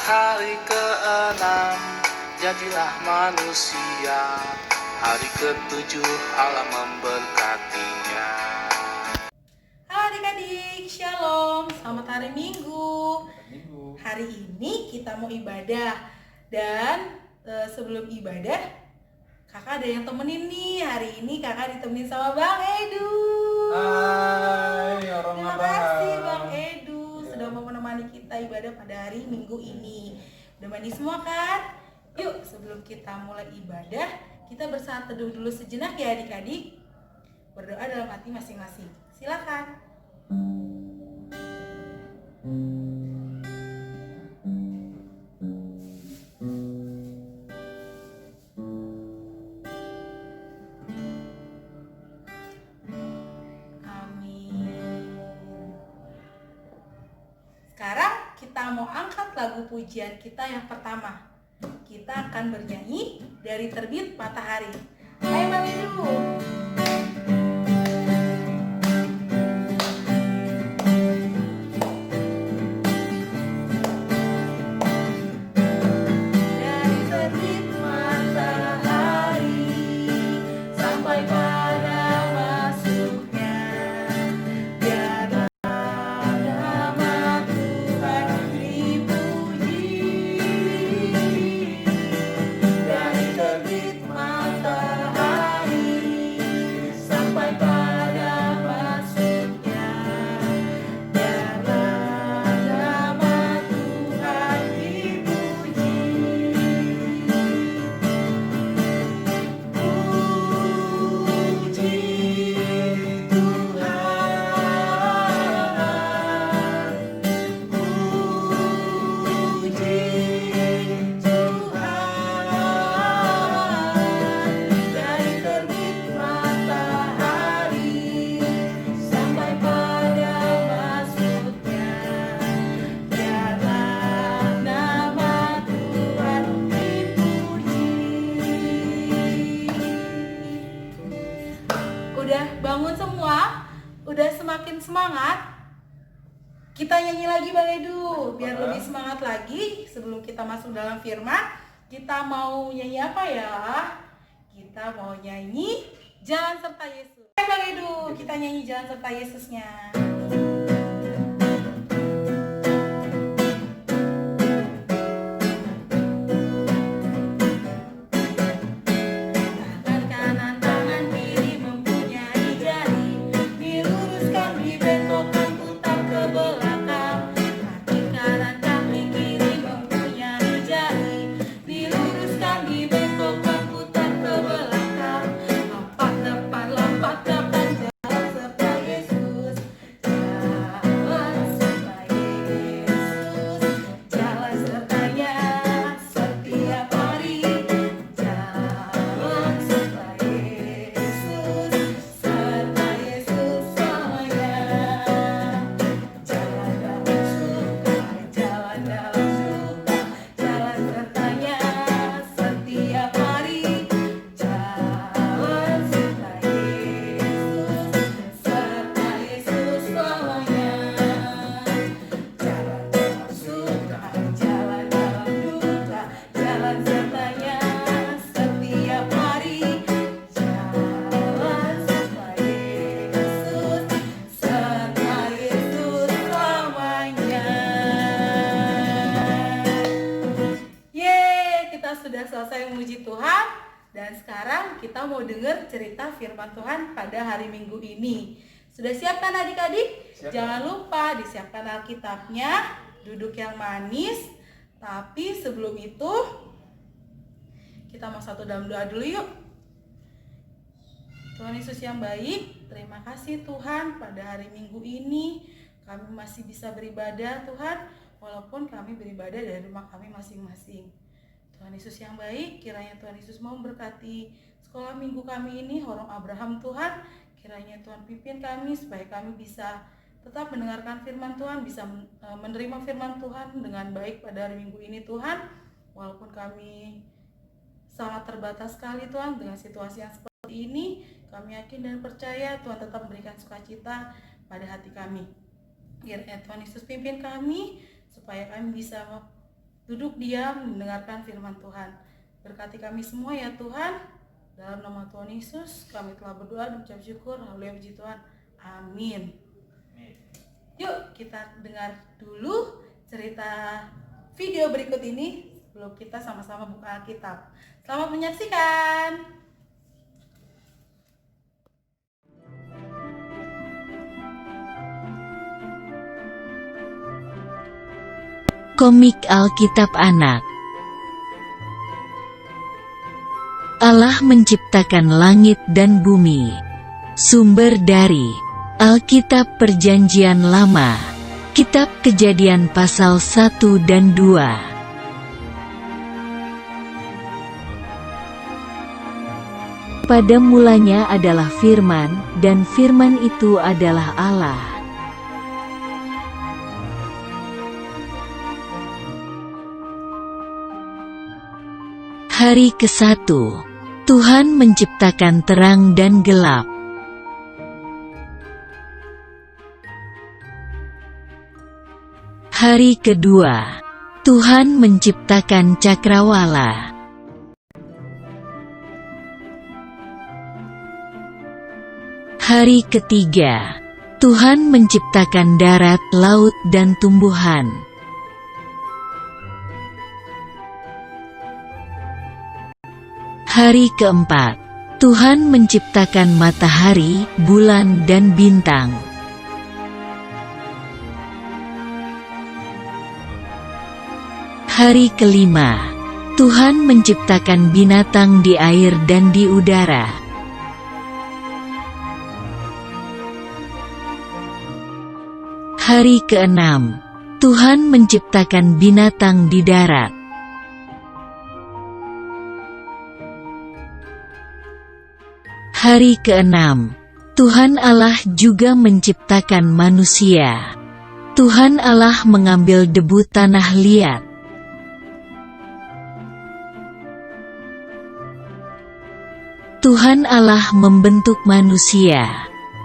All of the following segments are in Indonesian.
Hari ke-6 jadilah manusia, hari ke-7 Allah memberkatinya. Halo adik-adik, Shalom, selamat hari Minggu. Hari ini kita mau ibadah. Dan sebelum ibadah, kakak ada yang temenin nih. Hari ini kakak ditemenin sama Bang Edu. Hai, orang Terima kasih Bang Edu sudah mau menemani kita ibadah pada hari Minggu ini. Udah mandi semua kan? Yuk, sebelum kita mulai ibadah, kita bersaat teduh dulu sejenak ya adik-adik. Berdoa dalam hati masing-masing. Silakan. Sekarang kita mau angkat lagu pujian kita yang pertama. Kita akan bernyanyi dari Terbit Matahari. Hai Bang Edu. Dari terbit matahari sampai pada masuknya, biarlah nama Tuhan dipuji. Dari terbit matahari sampai pada masuknya, biarlah nama Tuhan dipuji. Puji Tuhan, puji Tuhan. Dari terbit matahari sampai pada masuknya, biarlah nama Tuhan dipuji. Udah bangun semua? Udah semakin semangat? Kita nyanyi lagi Bang Edu, biar lebih semangat lagi. Sebelum kita masuk dalam firman, kita mau nyanyi apa ya? Kita mau nyanyi Jalan Serta Yesus. Hai Bang Edu, kita nyanyi Jalan Serta Yesusnya. Tangan kanan, tangan kiri mempunyai jari, diluruskan, dibentokkan, putar ke belakang. Kaki kanan, kaki kiri mempunyai jari, diluruskan, dibentokkan, putar ke belakang. Lompat depan, jalan serta Yesus. Jalan serta Yesus, jalan sertanya setiap hari. Jalan serta Yesus selamanya. Jalan dalam suka, jalan dalam suka, jalan sertanya setiap hari. Jalan serta Yesus selamanya. Jalan dalam suka, jalan dalam duka, jalan sertanya setiap hari. Jalan serta Yesus selamanya. Yeay, kita sudah selesai memuji Tuhan. Dan sekarang kita mau dengar cerita firman Tuhan pada hari Minggu ini. Sudah siap kan adik-adik? Siap. Jangan lupa disiapkan Alkitabnya, duduk yang manis. Tapi sebelum itu, kita mau satu dalam doa dulu yuk. Tuhan Yesus yang baik, terima kasih Tuhan pada hari Minggu ini kami masih bisa beribadah Tuhan, walaupun kami beribadah dari rumah kami masing-masing. Tuhan Yesus yang baik, kiranya Tuhan Yesus mau memberkati sekolah minggu kami ini, Horong Abraham Tuhan. Kiranya Tuhan pimpin kami supaya kami bisa tetap mendengarkan firman Tuhan, bisa menerima firman Tuhan dengan baik pada hari Minggu ini Tuhan. Walaupun kami sangat terbatas sekali Tuhan dengan situasi yang seperti ini, kami yakin dan percaya Tuhan tetap memberikan sukacita pada hati kami. Kiranya Tuhan Yesus pimpin kami supaya kami bisa duduk diam mendengarkan firman Tuhan. Berkati kami semua ya Tuhan. Dalam nama Tuhan Yesus kami telah berdoa dan ucap syukur. Haleluya, puji Tuhan. Amin. Yuk kita dengar dulu cerita video berikut ini sebelum kita sama-sama buka Alkitab. Selamat menyaksikan. Komik Alkitab Anak. Allah menciptakan langit dan bumi. Sumber dari Alkitab Perjanjian Lama, Kitab Kejadian pasal 1 dan 2. Pada mulanya adalah Firman, dan Firman itu adalah Allah. Hari ke-1, Tuhan menciptakan terang dan gelap. Hari kedua, Tuhan menciptakan cakrawala. Hari ketiga, Tuhan menciptakan darat, laut, dan tumbuhan. Hari keempat, Tuhan menciptakan matahari, bulan, dan bintang. Hari kelima, Tuhan menciptakan binatang di air dan di udara. Hari keenam, Tuhan menciptakan binatang di darat. Hari keenam, Tuhan Allah juga menciptakan manusia. Tuhan Allah mengambil debu tanah liat. Tuhan Allah membentuk manusia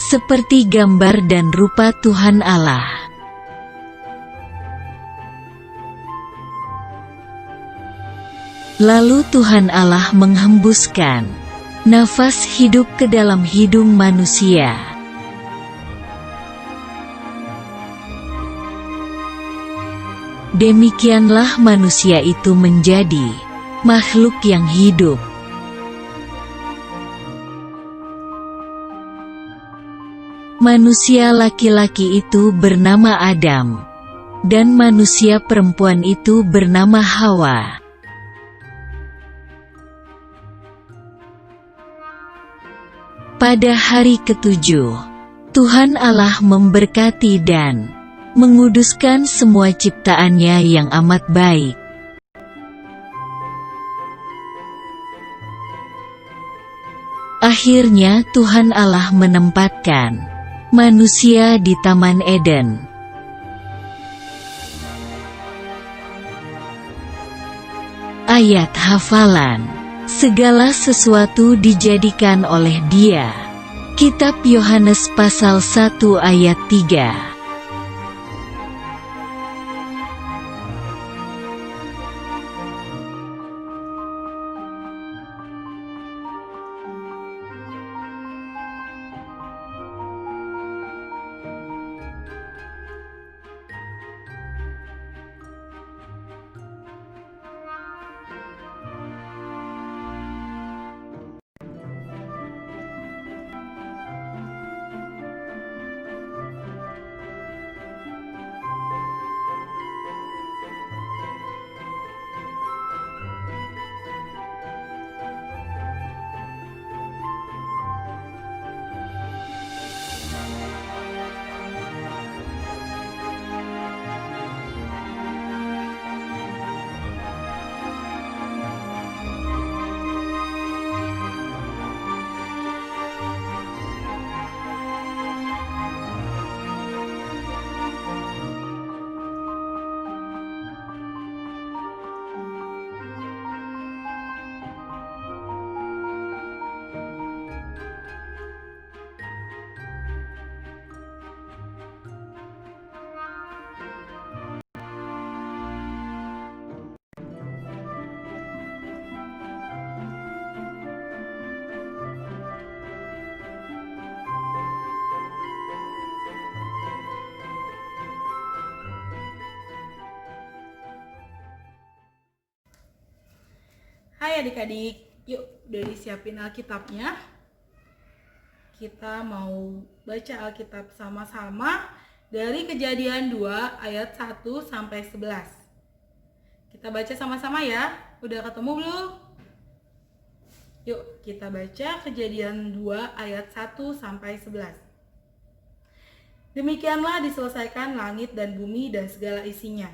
seperti gambar dan rupa Tuhan Allah. Lalu Tuhan Allah menghembuskan nafas hidup ke dalam hidung manusia. Demikianlah manusia itu menjadi makhluk yang hidup. Manusia laki-laki itu bernama Adam, dan manusia perempuan itu bernama Hawa. Pada hari ketujuh, Tuhan Allah memberkati dan menguduskan semua ciptaannya yang amat baik. Akhirnya Tuhan Allah menempatkan manusia di Taman Eden. Ayat hafalan. Segala sesuatu dijadikan oleh Dia. Kitab Yohanes pasal 1 ayat 3. Hai adik-adik, yuk udah disiapin Alkitabnya. Kita mau baca Alkitab sama-sama dari Kejadian 2 ayat 1 sampai 11. Kita baca sama-sama ya. Udah ketemu belum? Yuk kita baca Kejadian 2 ayat 1 sampai 11. Demikianlah diselesaikan langit dan bumi dan segala isinya.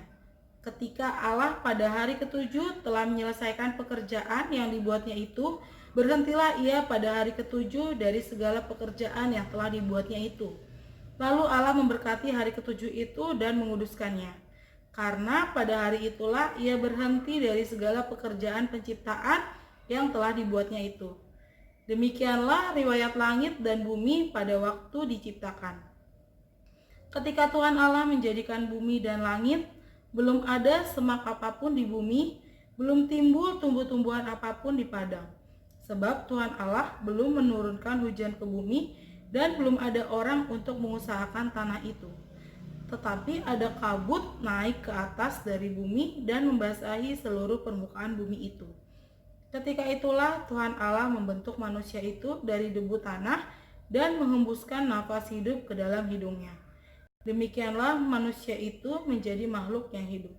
Ketika Allah pada hari ketujuh telah menyelesaikan pekerjaan yang dibuatnya itu, berhentilah ia pada hari ketujuh dari segala pekerjaan yang telah dibuatnya itu. Lalu Allah memberkati hari ketujuh itu dan menguduskannya. Karena pada hari itulah ia berhenti dari segala pekerjaan penciptaan yang telah dibuatnya itu. Demikianlah riwayat langit dan bumi pada waktu diciptakan. Ketika Tuhan Allah menjadikan bumi dan langit, belum ada semak apapun di bumi, belum timbul tumbuh-tumbuhan apapun di padang. Sebab Tuhan Allah belum menurunkan hujan ke bumi dan belum ada orang untuk mengusahakan tanah itu. Tetapi ada kabut naik ke atas dari bumi dan membasahi seluruh permukaan bumi itu. Ketika itulah Tuhan Allah membentuk manusia itu dari debu tanah dan menghembuskan nafas hidup ke dalam hidungnya. Demikianlah manusia itu menjadi makhluk yang hidup.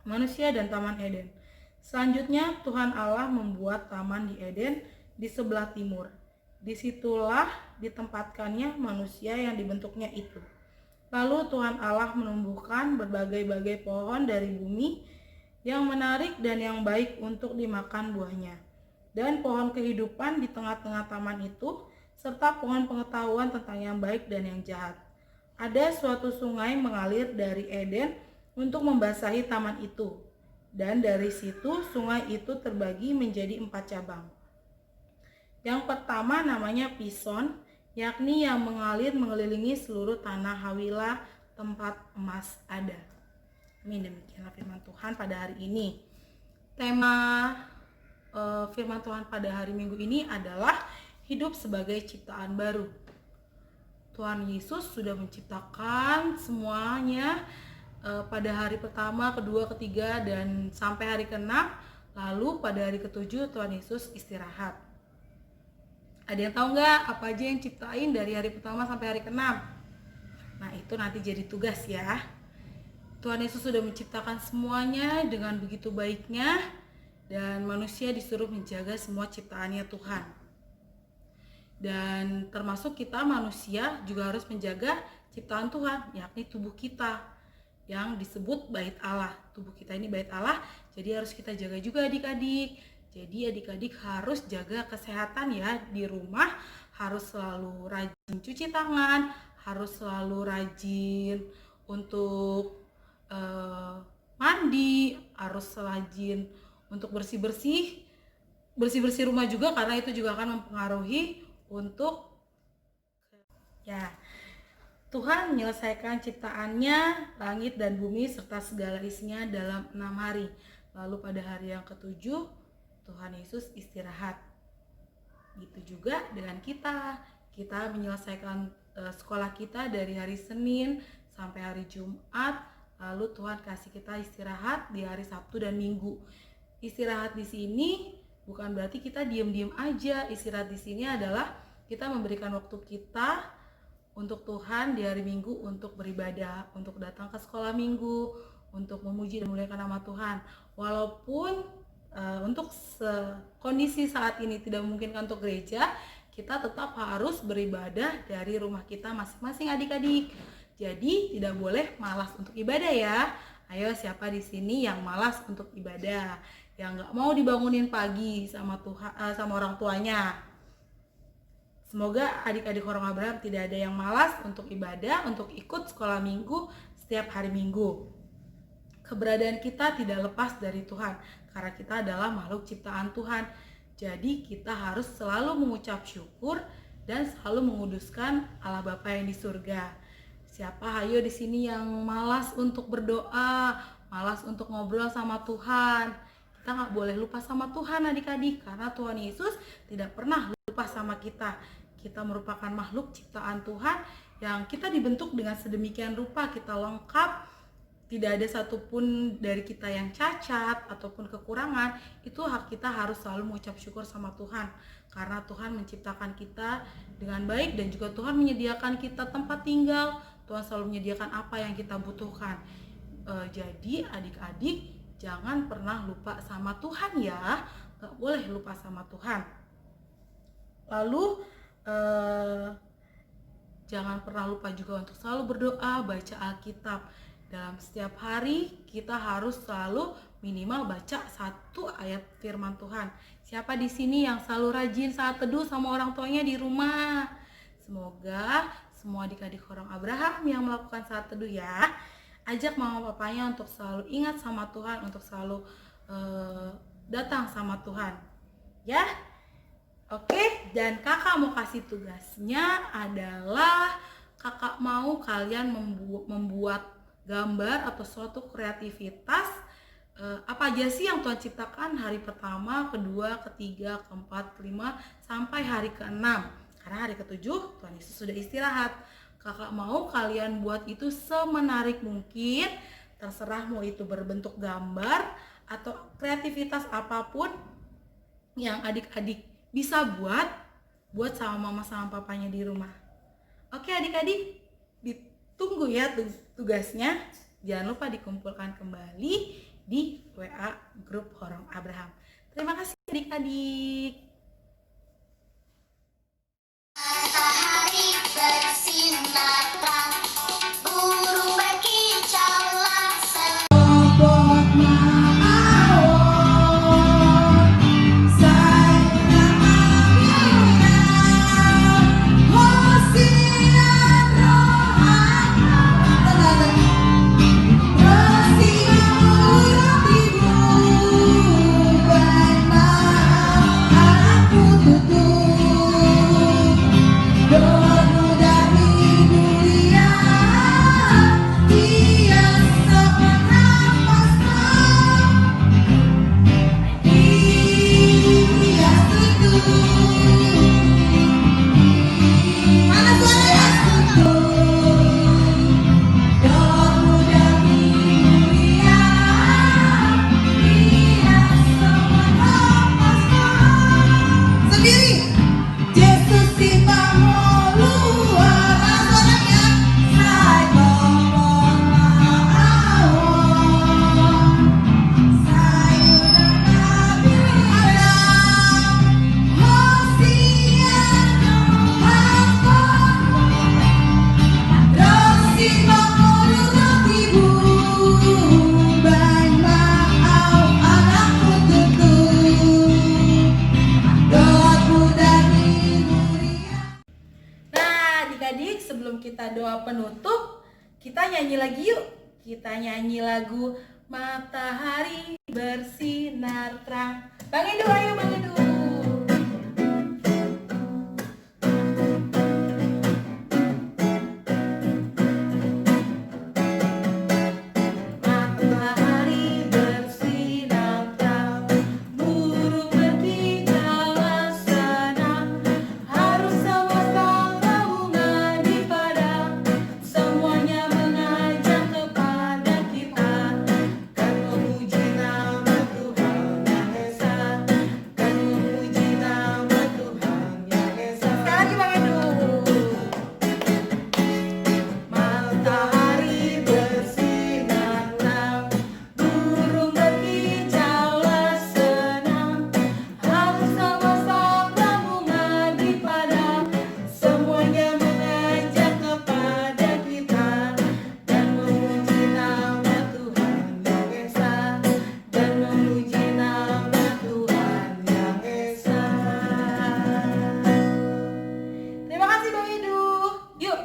Manusia dan Taman Eden. Selanjutnya Tuhan Allah membuat taman di Eden di sebelah timur. Disitulah ditempatkannya manusia yang dibentuknya itu. Lalu Tuhan Allah menumbuhkan berbagai-bagai pohon dari bumi yang menarik dan yang baik untuk dimakan buahnya. Dan pohon kehidupan di tengah-tengah taman itu, serta pohon pengetahuan tentang yang baik dan yang jahat. Ada suatu sungai mengalir dari Eden untuk membasahi taman itu. Dan dari situ sungai itu terbagi menjadi 4 cabang. Yang pertama namanya Pison, yakni yang mengalir mengelilingi seluruh tanah Hawilah tempat emas ada. Amin. Demikianlah firman Tuhan pada hari ini. Tema firman Tuhan pada hari Minggu ini adalah hidup sebagai ciptaan baru. Tuhan Yesus sudah menciptakan semuanya pada hari pertama, kedua, ketiga, dan sampai hari ke-6. Lalu pada hari ke-7 Tuhan Yesus istirahat. Ada yang tahu nggak apa aja yang ciptain dari hari pertama sampai hari ke-6? Nah itu nanti jadi tugas ya. Tuhan Yesus sudah menciptakan semuanya dengan begitu baiknya, dan manusia disuruh menjaga semua ciptaannya Tuhan. Dan termasuk kita manusia juga harus menjaga ciptaan Tuhan, yakni tubuh kita yang disebut bait Allah. Tubuh kita ini bait Allah, jadi harus kita jaga juga adik-adik. Jadi adik-adik harus jaga kesehatan ya di rumah, harus selalu rajin cuci tangan, harus selalu rajin untuk mandi, harus rajin untuk bersih-bersih rumah juga, karena itu juga akan mempengaruhi untuk ya Tuhan menyelesaikan ciptaannya langit dan bumi serta segala isinya dalam 6 hari. Lalu pada hari yang ke-7 Tuhan Yesus istirahat. Gitu juga dengan kita menyelesaikan sekolah kita dari hari Senin sampai hari Jumat. Lalu Tuhan kasih kita istirahat di hari Sabtu dan Minggu. Istirahat di sini bukan berarti kita diam-diam aja. Istirahat di sini adalah kita memberikan waktu kita untuk Tuhan di hari Minggu untuk beribadah, untuk datang ke sekolah Minggu, untuk memuji dan memuliakan nama Tuhan. Walaupun untuk kondisi saat ini tidak memungkinkan untuk gereja, kita tetap harus beribadah dari rumah kita masing-masing adik-adik. Jadi tidak boleh malas untuk ibadah ya. Ayo siapa di sini yang malas untuk ibadah, yang nggak mau dibangunin pagi sama Tuhan, sama orang tuanya. Semoga adik-adik orang Abraham tidak ada yang malas untuk ibadah, untuk ikut sekolah minggu setiap hari Minggu. Keberadaan kita tidak lepas dari Tuhan, karena kita adalah makhluk ciptaan Tuhan. Jadi kita harus selalu mengucap syukur dan selalu menguduskan Allah Bapa yang di surga. Siapa hayo di sini yang malas untuk berdoa, malas untuk ngobrol sama Tuhan? Kita nggak boleh lupa sama Tuhan adik-adik, karena Tuhan Yesus tidak pernah lupa sama kita. Kita merupakan makhluk ciptaan Tuhan yang kita dibentuk dengan sedemikian rupa, kita lengkap tidak ada satupun dari kita yang cacat ataupun kekurangan, itu hak kita harus selalu mengucap syukur sama Tuhan. Karena Tuhan menciptakan kita dengan baik dan juga Tuhan menyediakan kita tempat tinggal. Tuhan selalu menyediakan apa yang kita butuhkan. Jadi adik-adik jangan pernah lupa sama Tuhan ya. Gak boleh lupa sama Tuhan. Lalu jangan pernah lupa juga untuk selalu berdoa, baca Alkitab. Dalam setiap hari kita harus selalu minimal baca 1 ayat firman Tuhan. Siapa di sini yang selalu rajin saat teduh sama orang tuanya di rumah? Semoga semua adik-adik orang Abraham yang melakukan saat teduh ya. Ajak mama papanya untuk selalu ingat sama Tuhan, untuk selalu datang sama Tuhan. Ya. Oke, dan kakak mau kasih tugasnya adalah kakak mau kalian membuat gambar atau suatu kreativitas apa aja sih yang Tuhan ciptakan hari pertama, kedua, ketiga, keempat, kelima, sampai hari ke-6. Karena hari ke-7 Tuhan Yesus sudah istirahat. Kakak mau kalian buat itu semenarik mungkin, terserah mau itu berbentuk gambar atau kreativitas apapun yang adik-adik bisa buat sama mama sama papanya di rumah. Oke adik-adik, ditunggu ya tugasnya. Jangan lupa dikumpulkan kembali di WA grup Horong Abraham. Terima kasih adik-adik. Matahari bersinar terang, burung berkicau langsung. Sebelum kita doa penutup, kita nyanyi lagi yuk. Kita nyanyi lagu Matahari Bersinar Terang. Bang Edu, ayo Bang Edu.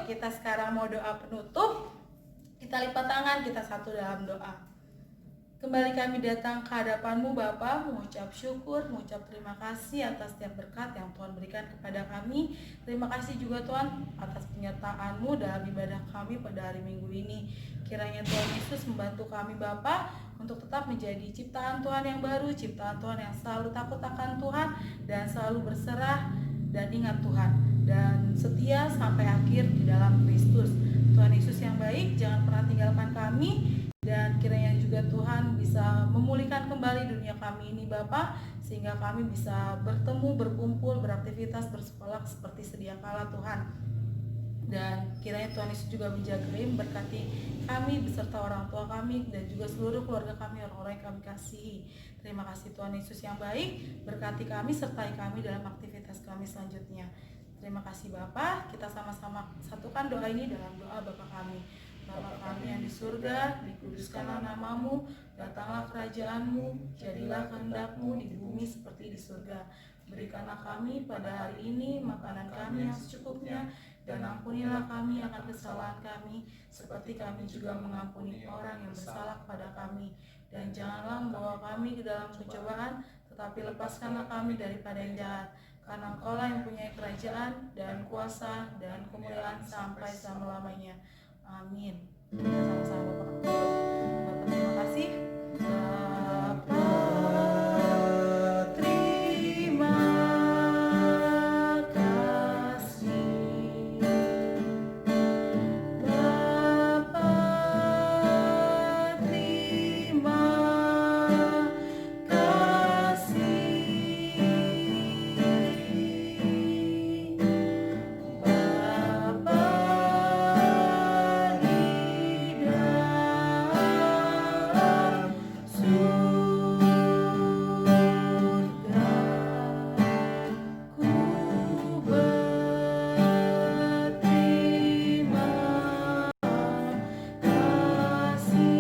Kita sekarang mau doa penutup. Kita lipat tangan, kita satu dalam doa. Kembali kami datang ke hadapan-Mu Bapa, mengucap syukur, mengucap terima kasih atas setiap berkat yang Tuhan berikan kepada kami. Terima kasih juga Tuhan atas penyertaan-Mu dalam ibadah kami pada hari Minggu ini. Kiranya Tuhan Yesus membantu kami Bapa untuk tetap menjadi ciptaan Tuhan yang baru, ciptaan Tuhan yang selalu takut akan Tuhan dan selalu berserah dan ingat Tuhan dan setia sampai akhir di dalam Kristus. Tuhan Yesus yang baik, jangan pernah tinggalkan kami. Dan kiranya juga Tuhan bisa memulihkan kembali dunia kami ini Bapa, sehingga kami bisa bertemu, berkumpul, beraktivitas, bersekolah seperti sedia kala Tuhan. Dan kiranya Tuhan Yesus juga menjagai, memberkati kami beserta orang tua kami dan juga seluruh keluarga kami, orang-orang yang kami kasihi. Terima kasih Tuhan Yesus yang baik, berkati kami, sertai kami dalam aktivitas kami selanjutnya. Terima kasih Bapa, kita sama-sama satukan doa ini dalam doa Bapa kami. Bapa kami yang di surga, dikuduskanlah namamu, datanglah kerajaanmu, jadilah kehendak-Mu di bumi seperti di surga. Berikanlah kami pada hari ini makanan kami yang secukupnya, dan ampunilah kami akan kesalahan kami, seperti kami juga mengampuni orang yang bersalah kepada kami. Dan janganlah membawa kami ke dalam pencobaan, tetapi lepaskanlah kami daripada yang jahat. Karena Engkau-lah yang punya kerajaan, dan kuasa, dan kemuliaan sampai selama-lamanya. Amin. Kita sama-sama Bapak. Bapak terima kasih. Bapa terima kasih. Bapa terima kasih. Bapa di dalam surga, ku berterima kasih.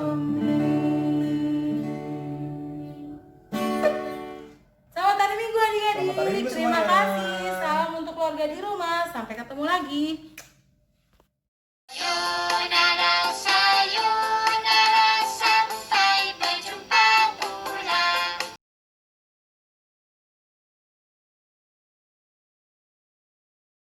Amin. Selamat hari Minggu adik-adik. Selamat hari Minggu Terima semuanya. kasih. Salam untuk keluarga di rumah. Sampai ketemu lagi.